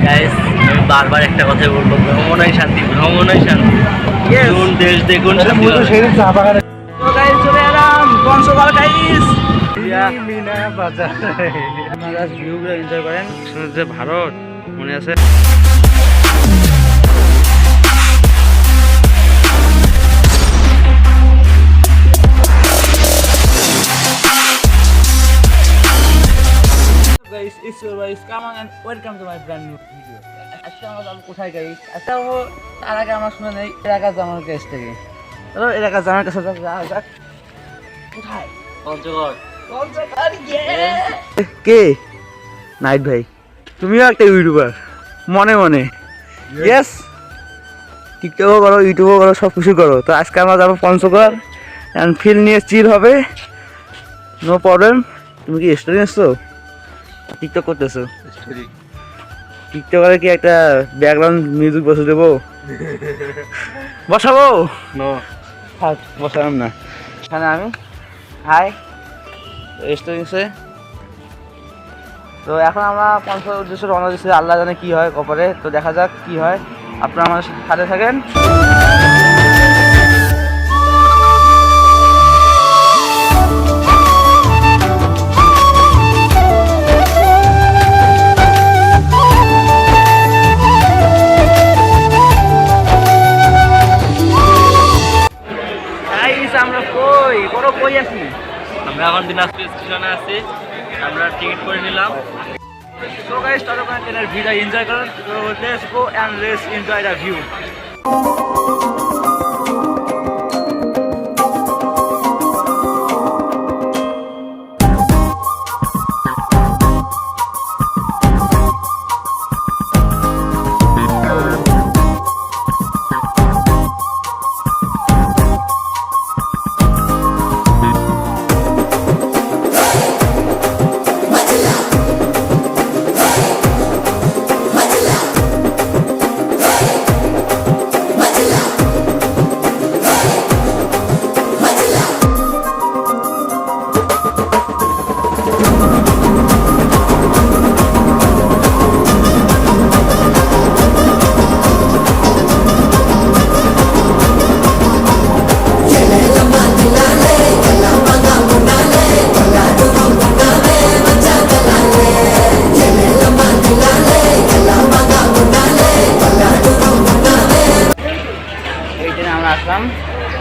Guys আমি বারবার একটা কথাই বলবো, ভ্রমণই শান্তি, ভ্রমণই শান্তি। দেখুন দেশ দেখুন শান্তি হবে। তো গাইস চলে এলাম পঞ্চগড় গাইস। মিনা বাজার আপনারা ভিউগুলো এনজয় করেন। যে ভারত মনে আছে। Guys, it's your guys. Come on and welcome to my brand new video. আজকে আমরা যাবো কোথায় গাইস? আচ্ছা ও তার আগে আমার শুনে নেই এলাকা জামার কাছ থেকে। চলো এলাকা জামার কাছে যাওয়া যাক। কোথায়? পঞ্চগড়। পঞ্চগড় কে? নাইট ভাই। তুমিও একটা ইউটিউবার মনে মনে। ইয়েস। টিকটকও করো, ইউটিউবও করো, সব কিছু করো। তো আজকে আমরা যাবো পঞ্চগড় এন্ড ফিল নিয়ে চিল হবে। No problem. তুমি কি স্টোরি আসছো? টিকটক করতেছো? টিকটকারে কি একটা ব্যাকগ্রাউন্ড মিউজিক বসে দেবো? বসাবো? থাক বসালাম না। এখানে আমি হাই স্টোরিংসে। তো এখন আমরা পঞ্চগড় উদ্দেশ্যে রওনা দিচ্ছি। আল্লাহ জানে কী হয় কপালে। তো দেখা যাক কী হয়। আপনারা আমার সাথে থাকেন। আমরা কই আছি? আমরা এখন দিনাজপুর স্টেশনে আছি, আমরা টিকিট করে নিলাম। So guys, ততক্ষণ ট্রেনের ভিউটা এনজয় করুন। তো let's go and let's enjoy the view.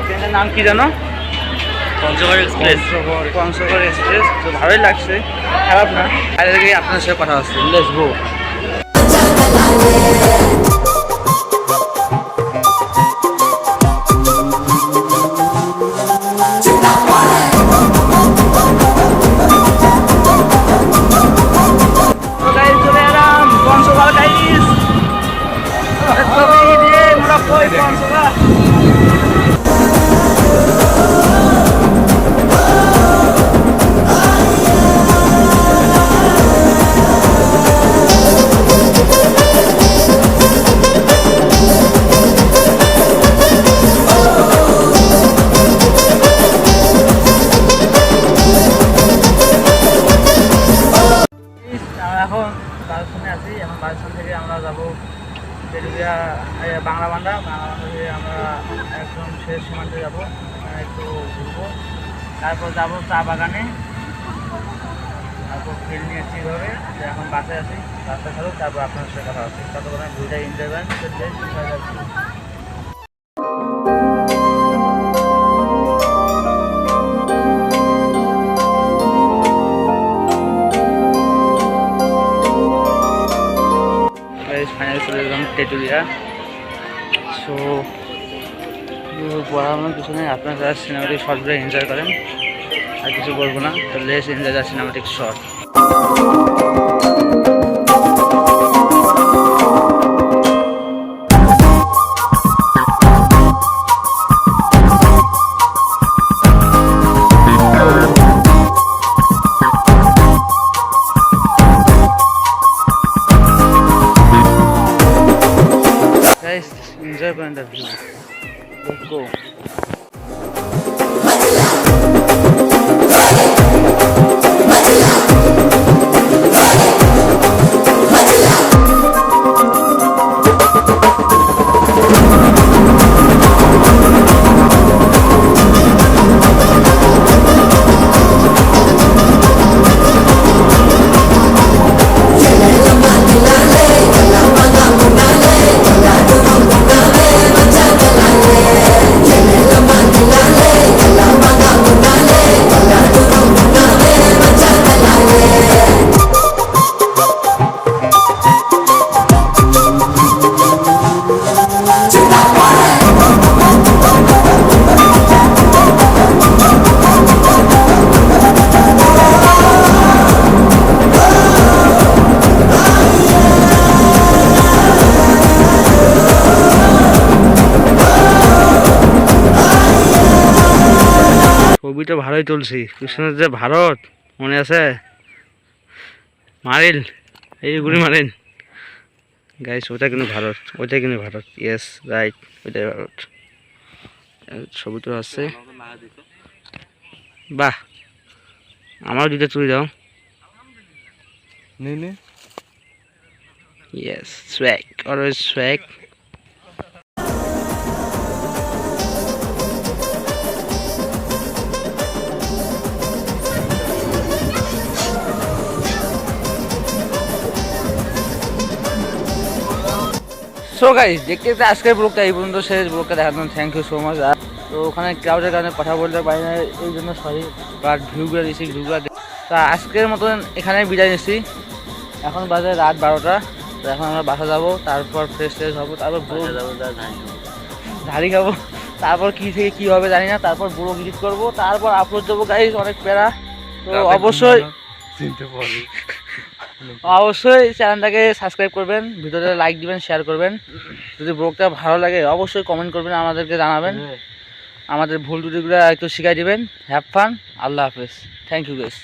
ট্রেনের নাম কি জানো? পঞ্চগড় এক্সপ্রেস। পঞ্চগড় এক্সপ্রেস। তো ভালোই লাগছে, খারাপ না। বাইরে থেকে আপনার সাথে কথা হচ্ছে। Let's go. চলে এলাম পঞ্চগড় গাইস। পঞ্চগড় এখন বালসনে আছি। এখন বালসন থেকে আমরা যাবো তেলুগিয়া বাংলাবান্ধা। বাংলাবান্ধা থেকে আমরা একদম শেষ সীমান্তে যাবো, একটু ঘুরবো। তারপর যাবো চা বাগানে, তারপর ফিল নিয়ে চির হবে। এখন বাসে আছি, রাস্তা ছাড়ুক, তারপর আপনার সাথে কথা হচ্ছে। ততক্ষণে ভিউটা এনজয় করেন। ফাইনালি চলে গেলাম তেঁতুলিয়া। সো পড়ানোর কিছু নেই, আপনারা যারা সিনেমাটিক শর্টগুলো এনজয় করেন, আর কিছু বলবো না। তো less enjoy the cinematic short. Enjoy the view. Let's go. ছবিটা ভালোই তুলছি কৃষ্ণের যে ভারত মনে আছে মারিল এই গুলি মারিন গাইস ওটা কিন্তু ভারত ইয়েস রাইট ওইটাই ভারত ছবি তো আছে বাহ আমার দুইটা তুলে দাও নে yes swag always swag so guys দেখতে দেখতে আজকের ব্লগটা এই পর্যন্ত শেষ ব্লগটা দেখার জন্য থ্যাংক ইউ সো মাচ তো ওখানে ক্রাউডের কারণে কথা বলতে পারি না এই জন্য সরি বাট ভিউগুলো দিয়েছি ভিউগুলো তা আজকের মতন এখানে বিদায় নিচ্ছি এখন বাজে রাত 12টা তো এখন আমরা বাসা যাবো তারপর ফ্রেশ ট্রেশ হবো তারপর ঝাড়ি খাবো তারপর কী থেকে কী হবে জানি না তারপর ব্লগ এডিট করবো তারপর আপলোড দেবো গাইস অনেক প্যারা তো অবশ্যই অবশ্যই চ্যানেলটাকে সাবস্ক্রাইব করবেন ভিডিওটা লাইক দিবেন শেয়ার করবেন যদি ব্লগটা ভালো লাগে অবশ্যই কমেন্ট করবেন আমাদেরকে জানাবেন আমাদের ভুল ত্রুটিগুলো একটু শিখাই দিবেন হ্যাভ ফান আল্লাহ হাফেজ থ্যাংক ইউ গাইস